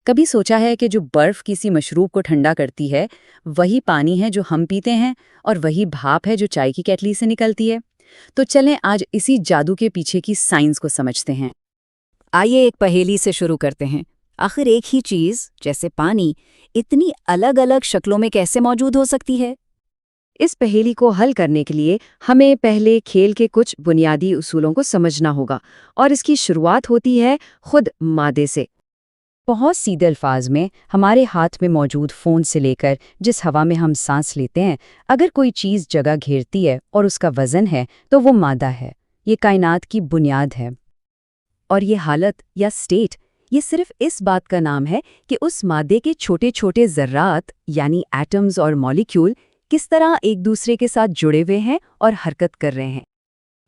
کبھی سوچا ہے کہ جو برف کسی مشروب کو ٹھنڈا کرتی ہے وہی پانی ہے جو ہم پیتے ہیں، اور وہی بھاپ ہے جو چائے کی کیٹلی سے نکلتی ہے؟ تو چلیں آج اسی جادو کے پیچھے کی سائنس کو سمجھتے ہیں۔ آئیے ایک پہیلی سے شروع کرتے ہیں۔ آخر ایک ہی چیز جیسے پانی اتنی الگ الگ شکلوں میں کیسے موجود ہو سکتی ہے؟ اس پہیلی کو حل کرنے کے لیے ہمیں پہلے کھیل کے کچھ بنیادی اصولوں کو سمجھنا ہوگا، اور اس کی شروعات ہوتی ہے خود مادے سے۔ بہت سیدھے الفاظ میں، ہمارے ہاتھ میں موجود فون سے لے کر جس ہوا میں ہم سانس لیتے ہیں، اگر کوئی چیز جگہ گھیرتی ہے اور اس کا وزن ہے تو وہ مادہ ہے۔ یہ کائنات کی بنیاد ہے۔ اور یہ حالت یا سٹیٹ، یہ صرف اس بات کا نام ہے کہ اس مادے کے چھوٹے چھوٹے ذرات یعنی ایٹمز اور مالیکیول کس طرح ایک دوسرے کے ساتھ جڑے ہوئے ہیں اور حرکت کر رہے ہیں۔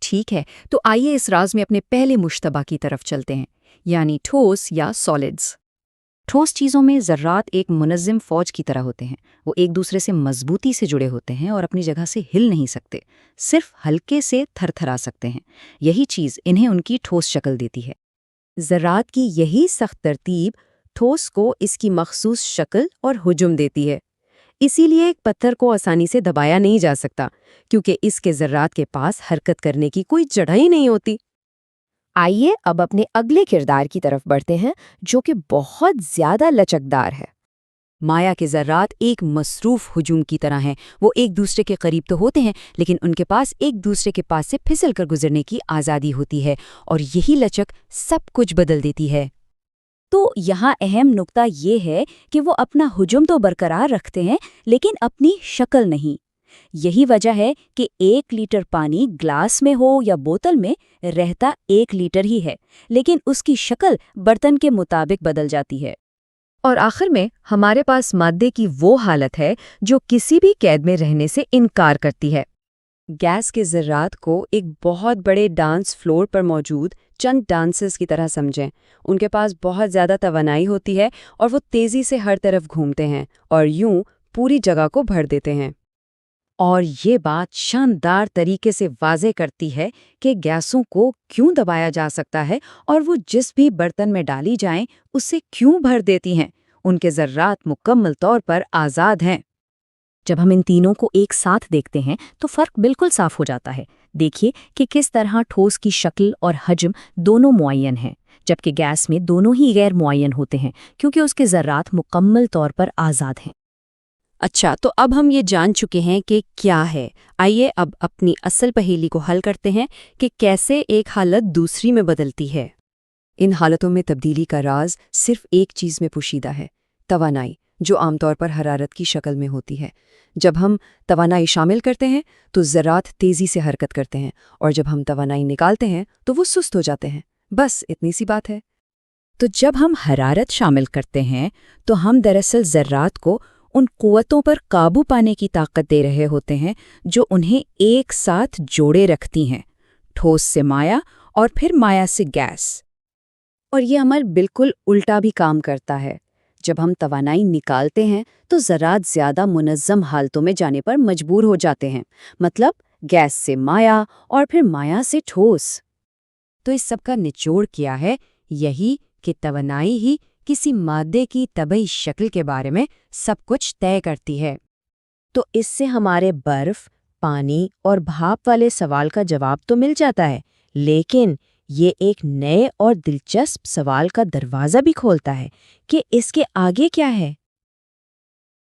ٹھیک ہے، تو آئیے اس راز میں اپنے پہلے مشتبہ کی طرف چلتے ہیں، یعنی ٹھوس یا سالڈز۔ ٹھوس چیزوں میں ذرات ایک منظم فوج کی طرح ہوتے ہیں۔ وہ ایک دوسرے سے مضبوطی سے جڑے ہوتے ہیں اور اپنی جگہ سے ہل نہیں سکتے، صرف ہلکے سے تھر تھرا سکتے ہیں۔ یہی چیز انہیں ان کی ٹھوس شکل دیتی ہے۔ ذرات کی یہی سخت ترتیب ٹھوس کو اس کی مخصوص شکل اور حجم دیتی ہے۔ اسی لیے ایک پتھر کو آسانی سے دبایا نہیں جا سکتا، کیونکہ اس کے ذرات کے پاس حرکت کرنے کی کوئی جگہ ہی نہیں ہوتی۔ آئیے اب اپنے اگلے کردار کی طرف بڑھتے ہیں، جو کہ بہت زیادہ لچکدار ہے۔ مایا کے ذرات ایک مصروف ہجوم کی طرح ہیں۔ وہ ایک دوسرے کے قریب تو ہوتے ہیں، لیکن ان کے پاس ایک دوسرے کے پاس سے پھسل کر گزرنے کی آزادی ہوتی ہے، اور یہی لچک سب کچھ بدل دیتی ہے۔ تو یہاں اہم نقطہ یہ ہے کہ وہ اپنا حجم تو برقرار رکھتے ہیں، لیکن اپنی شکل نہیں۔ یہی وجہ ہے کہ 1 لیٹر پانی گلاس میں ہو یا بوتل میں رہتا 1 لیٹر ہی ہے، لیکن اس کی شکل برتن کے مطابق بدل جاتی ہے۔ اور آخر میں ہمارے پاس مادے کی وہ حالت ہے جو کسی بھی قید میں رہنے سے انکار کرتی ہے۔ گیس کے ذرات کو ایک بہت بڑے ڈانس فلور پر موجود چند ڈانسرز کی طرح سمجھیں۔ ان کے پاس بہت زیادہ توانائی ہوتی ہے اور وہ تیزی سے ہر طرف گھومتے ہیں اور یوں پوری جگہ کو بھر دیتے ہیں۔ اور یہ بات شاندار طریقے سے واضح کرتی ہے کہ گیسوں کو کیوں دبایا جا سکتا ہے اور وہ جس بھی برتن میں ڈالی جائیں اسے کیوں بھر دیتی ہیں۔ ان کے ذرات مکمل طور پر آزاد ہیں۔ جب ہم ان تینوں کو ایک ساتھ دیکھتے ہیں تو فرق بالکل صاف ہو جاتا ہے۔ دیکھیے کہ کس طرح ٹھوس کی شکل اور حجم دونوں معین ہیں، جبکہ گیس میں دونوں ہی غیر معین ہوتے ہیں، کیونکہ اس کے ذرات مکمل طور پر آزاد ہیں۔ اچھا، تو اب ہم یہ جان چکے ہیں کہ کیا ہے۔ آئیے اب اپنی اصل پہیلی کو حل کرتے ہیں کہ کیسے ایک حالت دوسری میں بدلتی ہے۔ ان حالتوں میں تبدیلی کا راز صرف ایک چیز میں پوشیدہ ہے، توانائی، جو عام طور پر حرارت کی شکل میں ہوتی ہے۔ جب ہم توانائی شامل کرتے ہیں تو ذرات تیزی سے حرکت کرتے ہیں، اور جب ہم توانائی نکالتے ہیں تو وہ سست ہو جاتے ہیں۔ بس اتنی سی بات ہے۔ تو جب ہم حرارت شامل کرتے ہیں تو ہم دراصل ذرات کو ان قوتوں پر قابو پانے کی طاقت دے رہے ہوتے ہیں جو انہیں ایک ساتھ جوڑے رکھتی ہیں، ٹھوس سے مایا اور پھر مایا سے گیس۔ اور یہ عمل بالکل الٹا بھی کام کرتا ہے۔ جب ہم توانائی نکالتے ہیں تو ذرات زیادہ منظم حالتوں میں جانے پر مجبور ہو جاتے ہیں، مطلب گیس سے مایا اور پھر مایا سے ٹھوس۔ تو اس سب کا نچوڑ کیا ہے؟ یہی کہ توانائی ہی کسی مادے کی طبعی شکل کے بارے میں سب کچھ طے کرتی ہے۔ تو اس سے ہمارے برف، پانی اور بھاپ والے سوال کا جواب تو مل جاتا ہے، لیکن یہ ایک نئے اور دلچسپ سوال کا دروازہ بھی کھولتا ہے کہ اس کے آگے کیا ہے۔